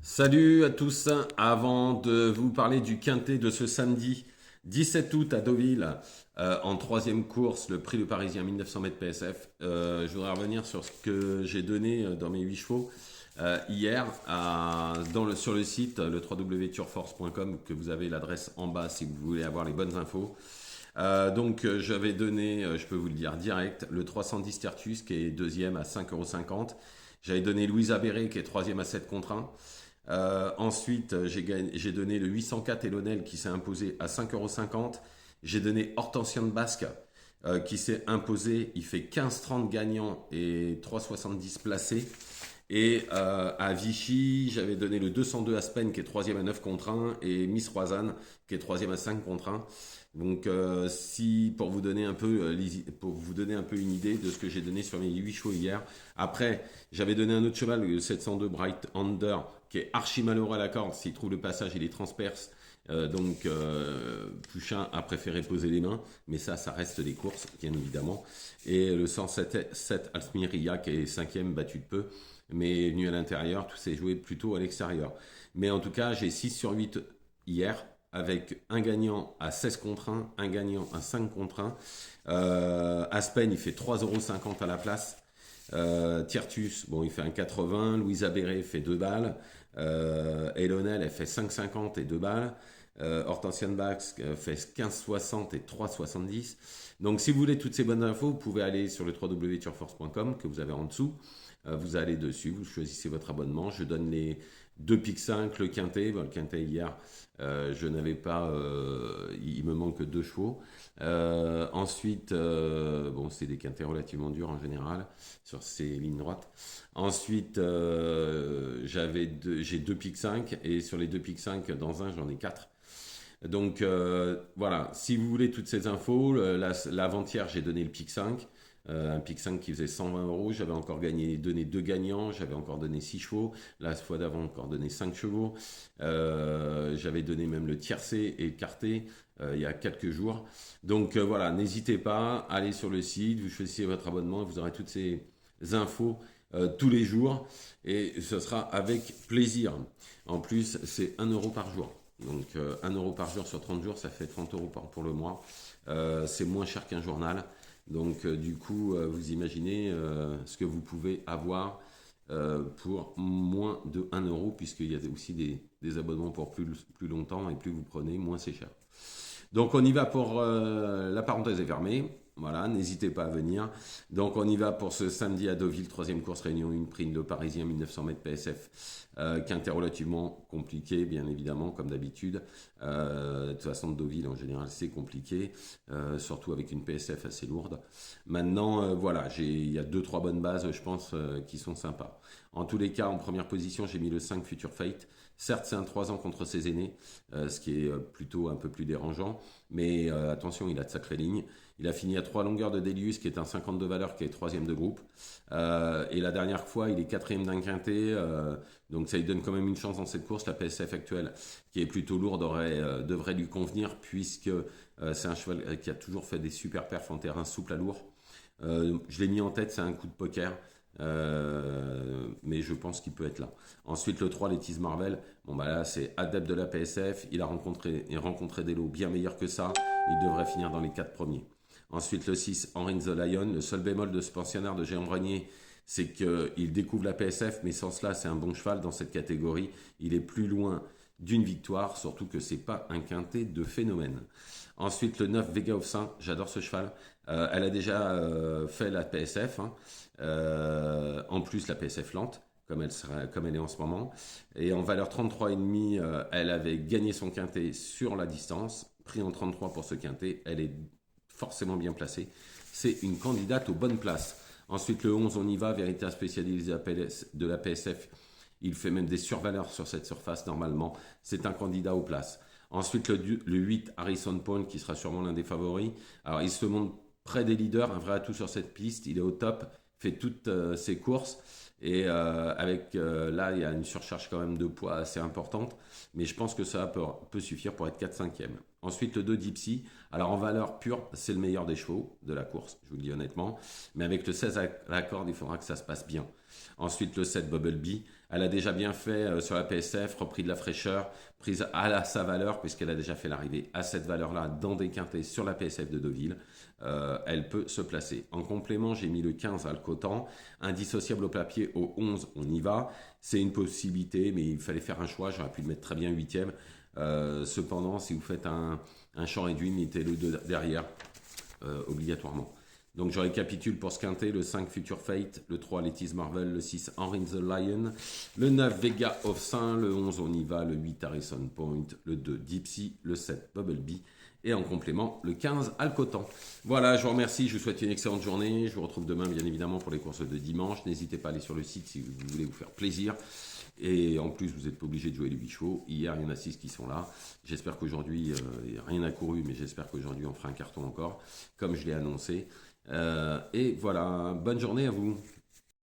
Salut à tous. Avant de vous parler du quintet de ce samedi 17 août à Deauville, en troisième course, le prix Le Parisien 1900 mètres PSF, je voudrais revenir sur ce que j'ai donné dans mes 8 chevaux hier sur le site le www.turforce.com, que vous avez l'adresse en bas si vous voulez avoir les bonnes infos. J'avais donné, je peux vous le dire direct, le 310 Tertus qui est deuxième à 5,50 €. J'avais donné Louisa Béré qui est troisième à 7 contre 1. Ensuite, j'ai donné le 804 Elonel qui s'est imposé à 5,50 €. J'ai donné Hortensian Basque qui s'est imposé. Il fait 15,30 gagnant et 3,70 placé. Et à Vichy, j'avais donné le 202 Aspen qui est troisième à 9 contre 1 et Miss Roisanne qui est troisième à 5 contre 1. Si pour vous donner un peu une idée de ce que j'ai donné sur mes 8 chevaux hier. Après, j'avais donné un autre cheval, le 702 Bright Under, qui est archi malheureux à la corde. S'il trouve le passage, il est transperce. Puchin a préféré poser les mains, mais ça reste des courses, bien évidemment. Et le 107 Alsmiria qui est cinquième, battu de peu, mais venu à l'intérieur, tout s'est joué plutôt à l'extérieur. Mais en tout cas, j'ai 6 sur 8 hier, avec un gagnant à 16 contre 1 gagnant à 5 contre 1. Aspen, il fait 3,50 € à la place. Tiertus, bon, il fait un 80. Louisa Béré fait 2 balles. Elonel, elle fait 5,50 et 2 balles. Hortensian Bax fait 15,60 et 3,70. Donc, si vous voulez toutes ces bonnes infos, vous pouvez aller sur le www.turforce.com que vous avez en dessous. Vous allez dessus, vous choisissez votre abonnement. Je donne les 2 pics 5, le quintet. Bon, le quintet hier, je n'avais pas. Il me manque 2 chevaux. Ensuite, bon, c'est des quintets relativement durs en général sur ces lignes droites. Ensuite, j'ai 2 pics 5 et sur les 2 pics 5, dans un, j'en ai 4. Voilà, si vous voulez toutes ces infos, l'avant-hier j'ai donné le pic 5, un pic 5 qui faisait 120 €, j'avais encore donné 2 gagnants, j'avais encore donné 6 chevaux, la fois d'avant encore donné 5 chevaux, j'avais donné même le tiercé et le quarté il y a quelques jours. Voilà, n'hésitez pas, allez sur le site, vous choisissez votre abonnement, vous aurez toutes ces infos tous les jours et ce sera avec plaisir. En plus, c'est 1 € par jour. 1 € par jour sur 30 jours, ça fait 30 € pour le mois. C'est moins cher qu'un journal. Du coup, vous imaginez ce que vous pouvez avoir pour moins de 1 €, puisqu'il y a aussi des abonnements pour plus longtemps, et plus vous prenez, moins c'est cher. Donc on y va pour la parenthèse est fermée. Voilà, n'hésitez pas à venir. Donc on y va pour ce samedi à Deauville, troisième course réunion 1, prix Le Parisien 1900 mètres PSF, quintet relativement compliqué, bien évidemment, comme d'habitude. De toute façon, de Deauville en général c'est compliqué, surtout avec une PSF assez lourde. Maintenant, voilà, il y a 2-3 bonnes bases, je pense, qui sont sympas. En tous les cas, en première position, j'ai mis le 5 Future Fate. Certes, c'est un 3 ans contre ses aînés, ce qui est plutôt un peu plus dérangeant, mais attention, il a de sacrées lignes. Il a fini à 3 longueurs de Delius, qui est un 52 valeur, qui est troisième de groupe. Et la dernière fois, il est quatrième d'un quintet, donc ça lui donne quand même une chance dans cette course. La PSF actuelle, qui est plutôt lourde, devrait lui convenir, puisque c'est un cheval qui a toujours fait des super perfs en terrain souple à lourd. Je l'ai mis en tête, c'est un coup de poker. Mais je pense qu'il peut être là. Ensuite, le 3, Lettice Marvel. Bon, bah là, c'est adepte de la PSF. Il a rencontré des lots bien meilleurs que ça. Il devrait finir dans les 4 premiers. Ensuite, le 6, Henry the Lion. Le seul bémol de ce pensionnaire de Jérôme Grenier, c'est qu'il découvre la PSF, mais sans cela, c'est un bon cheval dans cette catégorie. Il est plus loin d'une victoire, surtout que c'est pas un quintet de phénomène. Ensuite, le 9, Vega of Saint, j'adore ce cheval. Elle a déjà fait la PSF, hein. En plus, la PSF lente, comme elle est en ce moment. Et en valeur 33,5, elle avait gagné son quintet sur la distance, pris en 33 pour ce quintet. Elle est forcément bien placée. C'est une candidate aux bonnes places. Ensuite, le 11, on y va, véritable spécialisé de la PSF. Il fait même des survaleurs sur cette surface normalement. C'est un candidat aux places. Ensuite, le 8, Harrison Point, qui sera sûrement l'un des favoris. Alors, il se montre près des leaders, un vrai atout sur cette piste. Il est au top, fait toutes ses courses. Et là, il y a une surcharge quand même de poids assez importante. Mais je pense que ça peut suffire pour être 4-5e. Ensuite, le 2, Dipsy. Alors, en valeur pure, c'est le meilleur des chevaux de la course, je vous le dis honnêtement. Mais avec le 16 à la corde, il faudra que ça se passe bien. Ensuite, le 7 Bumblebee. Elle a déjà bien fait sur la PSF, repris de la fraîcheur, prise sa valeur, puisqu'elle a déjà fait l'arrivée à cette valeur-là dans des quintés sur la PSF de Deauville. Elle peut se placer. En complément, j'ai mis le 15 Alcotan, indissociable au papier, au 11, on y va. C'est une possibilité, mais il fallait faire un choix. J'aurais pu le mettre très bien 8e. Cependant, si vous faites un champ réduit, mettez-le derrière, obligatoirement. Donc je récapitule pour ce quintet, le 5 Future Fate, le 3 Letty's Marvel, le 6 Henry the Lion, le 9 Vega of Saint, le 11 On y va, le 8 Harrison Point, le 2 Dipsy, le 7 Bumblebee et en complément le 15 Alcotan. Voilà, je vous remercie, je vous souhaite une excellente journée, je vous retrouve demain bien évidemment pour les courses de dimanche, n'hésitez pas à aller sur le site si vous voulez vous faire plaisir. Et en plus, vous n'êtes pas obligé de jouer les 8 chevaux. Hier, il y en a 6 qui sont là. J'espère qu'aujourd'hui, rien n'a couru, mais j'espère qu'aujourd'hui, on fera un carton encore, comme je l'ai annoncé. Et voilà, bonne journée à vous.